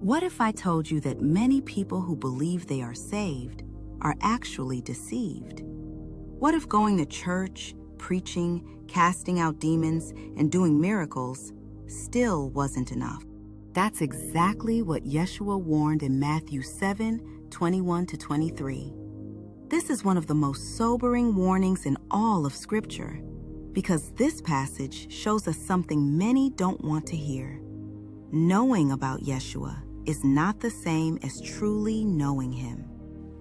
What if I told you that many people who believe they are saved are actually deceived? What if going to church, preaching, casting out demons, and doing miracles still wasn't enough? That's exactly what Yeshua warned in Matthew 7:21-23. This is one of the most sobering warnings in all of Scripture, because this passage shows us something many don't want to hear. Knowing about Yeshua is not the same as truly knowing him.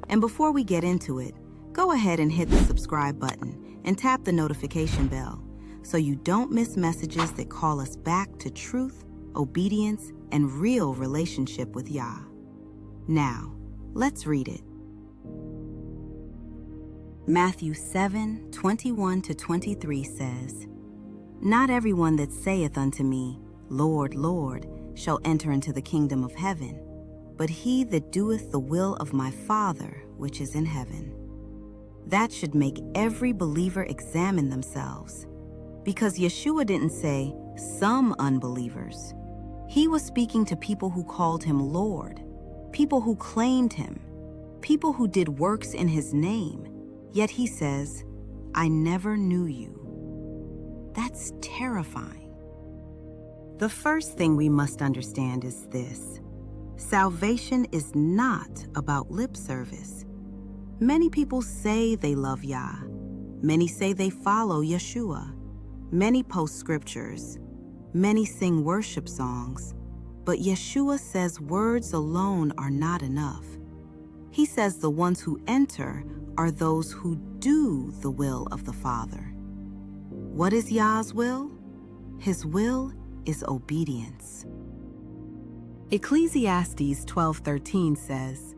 And before we get into it, go ahead and hit the subscribe button and tap the notification bell so you don't miss messages that call us back to truth, obedience, and real relationship with Yah. Now, let's read it. Matthew 7:21-23 says, "Not everyone that saith unto me, Lord, Lord, shall enter into the kingdom of heaven, but he that doeth the will of my Father which is in heaven." That should make every believer examine themselves, because Yeshua didn't say some unbelievers. He was speaking to people who called him Lord, people who claimed him, people who did works in his name, yet he says, "I never knew you." That's terrifying. The first thing we must understand is this: salvation is not about lip service. Many people say they love Yah. Many say they follow Yeshua. Many post scriptures. Many sing worship songs. But Yeshua says words alone are not enough. He says the ones who enter are those who do the will of the Father. What is Yah's will? His will is obedience. Ecclesiastes 12:13 says,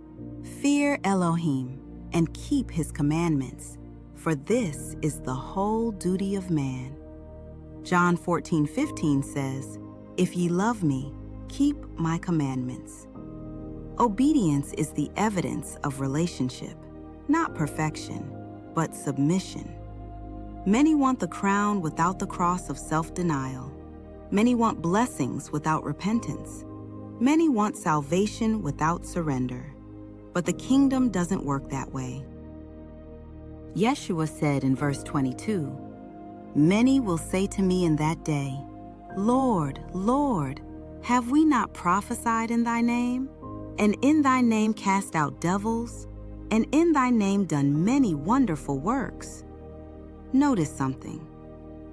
"Fear Elohim and keep his commandments, for this is the whole duty of man." John 14:15 says, "If ye love me, keep my commandments." Obedience is the evidence of relationship, not perfection, but submission. Many want the crown without the cross of self-denial. Many want blessings without repentance. Many want salvation without surrender. But the kingdom doesn't work that way. Yeshua said in verse 22, "Many will say to me in that day, Lord, Lord, have we not prophesied in thy name? And in thy name cast out devils? And in thy name done many wonderful works?" Notice something.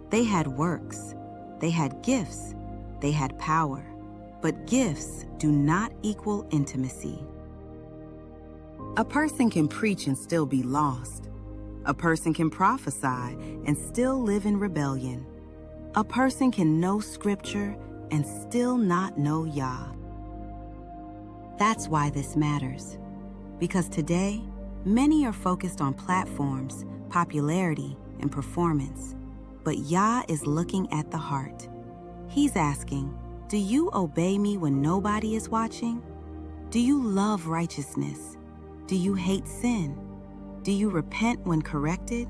They had works. They had gifts. They had power. But gifts do not equal intimacy. A person can preach and still be lost. A person can prophesy and still live in rebellion. A person can know Scripture and still not know Yah. That's why this matters. Because today, many are focused on platforms, popularity, and performance. But Yah is looking at the heart. He's asking, do you obey me when nobody is watching? Do you love righteousness? Do you hate sin? Do you repent when corrected?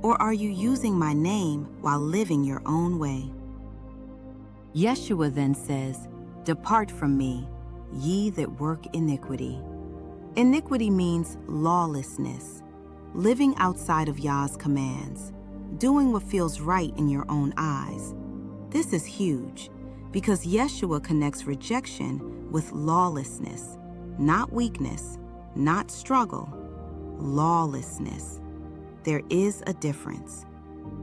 Or are you using my name while living your own way? Yeshua then says, "Depart from me, ye that work iniquity." Iniquity means lawlessness, living outside of Yah's commands, doing what feels right in your own eyes. This is huge because Yeshua connects rejection with lawlessness, not weakness, not struggle, lawlessness. There is a difference.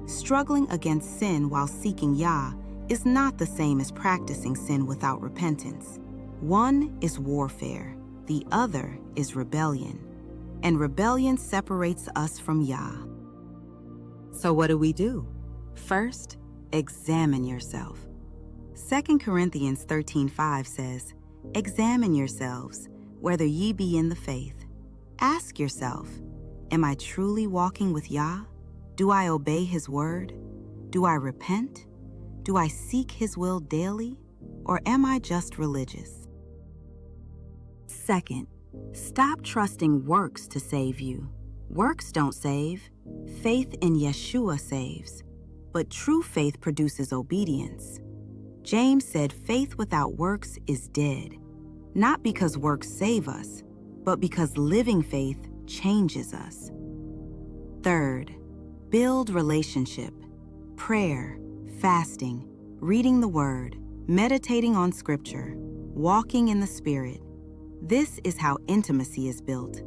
Struggling against sin while seeking Yah is not the same as practicing sin without repentance. One is warfare, the other is rebellion, and rebellion separates us from Yah. So what do? First, examine yourself. 2 Corinthians 13:5 says, "Examine yourselves, whether ye be in the faith." Ask yourself, am I truly walking with Yah? Do I obey His word? Do I repent? Do I seek His will daily? Or am I just religious? Second, stop trusting works to save you. Works don't save. Faith in Yeshua saves. But true faith produces obedience. James said faith without works is dead. not because works save us, but because living faith changes us. Third, build relationship, prayer, fasting, reading the Word, meditating on Scripture, walking in the Spirit. This is how intimacy is built.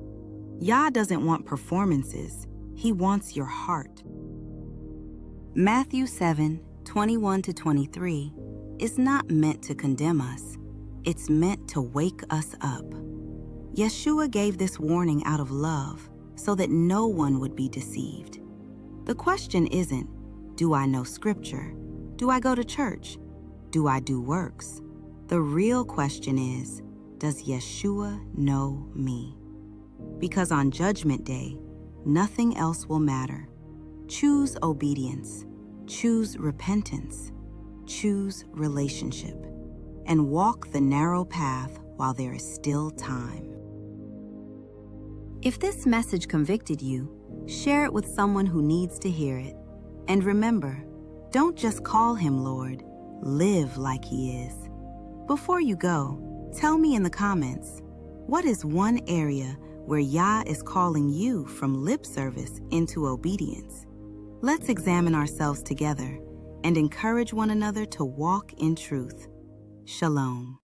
Yah doesn't want performances. He wants your heart. Matthew 7:21-23 is not meant to condemn us. It's meant to wake us up. Yeshua gave this warning out of love so that no one would be deceived. The question isn't, do I know Scripture? Do I go to church? Do I do works? The real question is, does Yeshua know me? Because on Judgment Day, nothing else will matter. Choose obedience, choose repentance, choose relationship, and walk the narrow path while there is still time. If this message convicted you, share it with someone who needs to hear it. And remember, don't just call him Lord, live like he is. Before you go, tell me in the comments, what is one area where Yah is calling you from lip service into obedience? Let's examine ourselves together and encourage one another to walk in truth. Shalom.